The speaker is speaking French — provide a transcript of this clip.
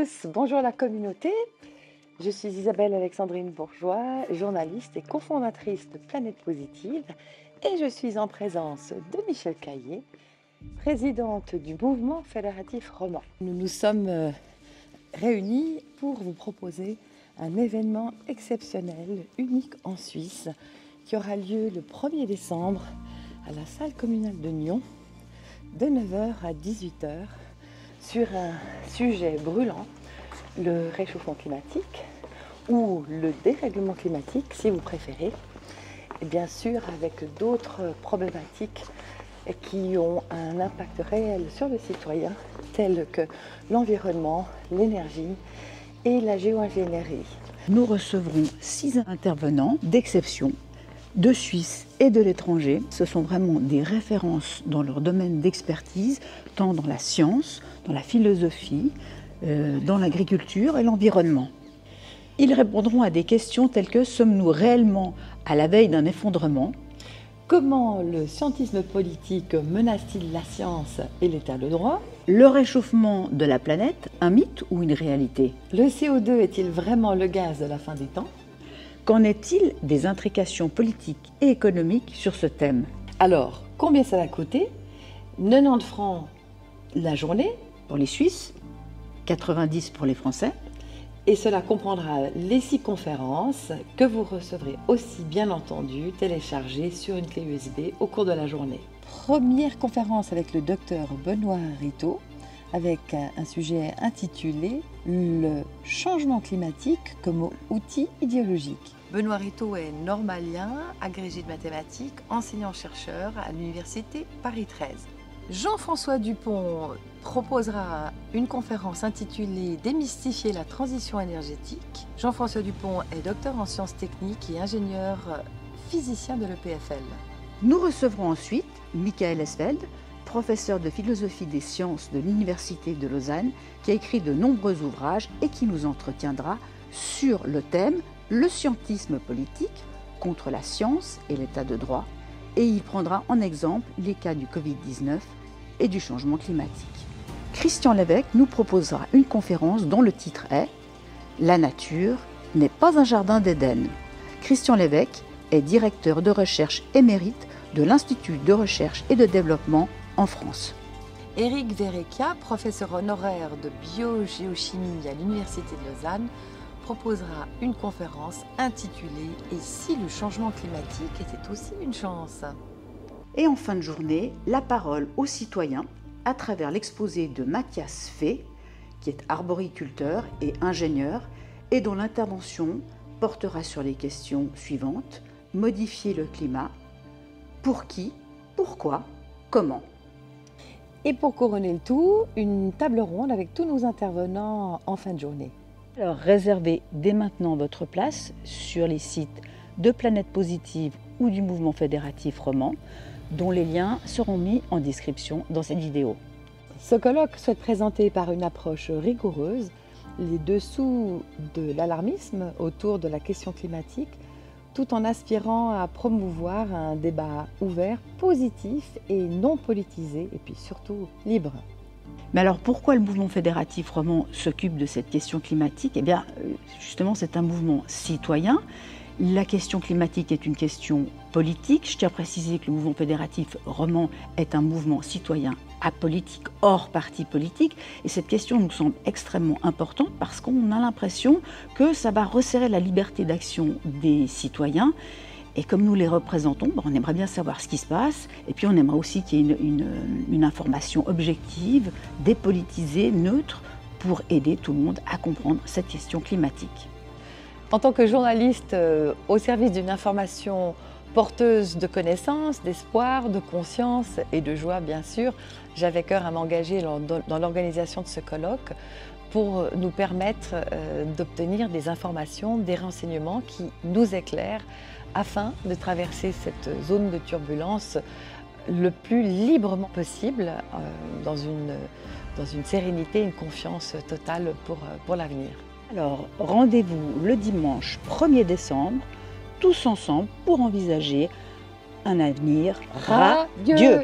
tous, bonjour la communauté. Je suis Isabelle Alexandrine Bourgeois, journaliste et cofondatrice de Planète Positive et je suis en présence de Michèle Caillé, présidente du mouvement fédératif roman. Nous nous sommes réunis pour vous proposer un événement exceptionnel, unique en Suisse, qui aura lieu le 1er décembre à la salle communale de Nyon, de 9h à 18h, sur un sujet brûlant, le réchauffement climatique ou le dérèglement climatique si vous préférez, et bien sûr avec d'autres problématiques qui ont un impact réel sur le citoyen, tels que l'environnement, l'énergie et la géo-ingénierie. Nous recevrons 6 intervenants d'exception, de Suisse et de l'étranger. Ce sont vraiment des références dans leur domaine d'expertise, tant dans la science, dans la philosophie, dans l'agriculture et l'environnement. Ils répondront à des questions telles que: sommes-nous réellement à la veille d'un effondrement? Comment le scientisme politique menace-t-il la science et l'état de droit? Le réchauffement de la planète, un mythe ou une réalité? Le CO2 est-il vraiment le gaz de la fin des temps? Qu'en est-il des intrications politiques et économiques sur ce thème? Alors, combien ça va coûter? 90 francs la journée pour les Suisses, 90 pour les Français. Et cela comprendra les 6 conférences que vous recevrez aussi bien entendu téléchargées sur une clé USB au cours de la journée. Première conférence avec le docteur Benoît Ritaud, avec un sujet intitulé « Le changement climatique comme outil idéologique ». Benoît Ritaud est normalien, agrégé de mathématiques, enseignant-chercheur à l'université Paris 13. Jean-François Dupont proposera une conférence intitulée « Démystifier la transition énergétique ». Jean-François Dupont est docteur en sciences techniques et ingénieur physicien de l'EPFL. Nous recevrons ensuite Michael Esfeld, professeur de philosophie des sciences de l'Université de Lausanne, qui a écrit de nombreux ouvrages et qui nous entretiendra sur le thème « Le scientisme politique contre la science et l'état de droit ». Et il prendra en exemple les cas du Covid-19 et du changement climatique. Christian Lévesque nous proposera une conférence dont le titre est « La nature n'est pas un jardin d'Éden ». Christian Lévesque est directeur de recherche émérite de l'Institut de recherche et de développement en France. Éric Verrecchia, professeur honoraire de biogéochimie à l'Université de Lausanne, proposera une conférence intitulée « Et si le changement climatique était aussi une chance ?» Et en fin de journée, la parole aux citoyens à travers l'exposé de Mathias Fay, qui est arboriculteur et ingénieur, et dont l'intervention portera sur les questions suivantes: modifier le climat, pour qui, pourquoi, comment? Et pour couronner le tout, une table ronde avec tous nos intervenants en fin de journée. Alors réservez dès maintenant votre place sur les sites de Planète Positive ou du mouvement fédératif roman, dont les liens seront mis en description dans cette vidéo. Ce colloque souhaite présenter par une approche rigoureuse les dessous de l'alarmisme autour de la question climatique, tout en aspirant à promouvoir un débat ouvert, positif et non politisé, et puis surtout libre. Mais alors pourquoi le mouvement fédératif roman s'occupe de cette question climatique? Eh bien justement, c'est un mouvement citoyen. La question climatique est une question politique. Je tiens à préciser que le mouvement fédératif roman est un mouvement citoyen apolitique, hors parti politique. Et cette question nous semble extrêmement importante parce qu'on a l'impression que ça va resserrer la liberté d'action des citoyens. Et comme nous les représentons, on aimerait bien savoir ce qui se passe. Et puis on aimerait aussi qu'il y ait une information objective, dépolitisée, neutre, pour aider tout le monde à comprendre cette question climatique. En tant que journaliste au service d'une information porteuse de connaissances, d'espoir, de conscience et de joie bien sûr, j'avais cœur à m'engager dans l'organisation de ce colloque pour nous permettre d'obtenir des informations, des renseignements qui nous éclairent afin de traverser cette zone de turbulence le plus librement possible, dans une sérénité, une confiance totale pour l'avenir. Alors, rendez-vous le dimanche 1er décembre, tous ensemble pour envisager un avenir radieux.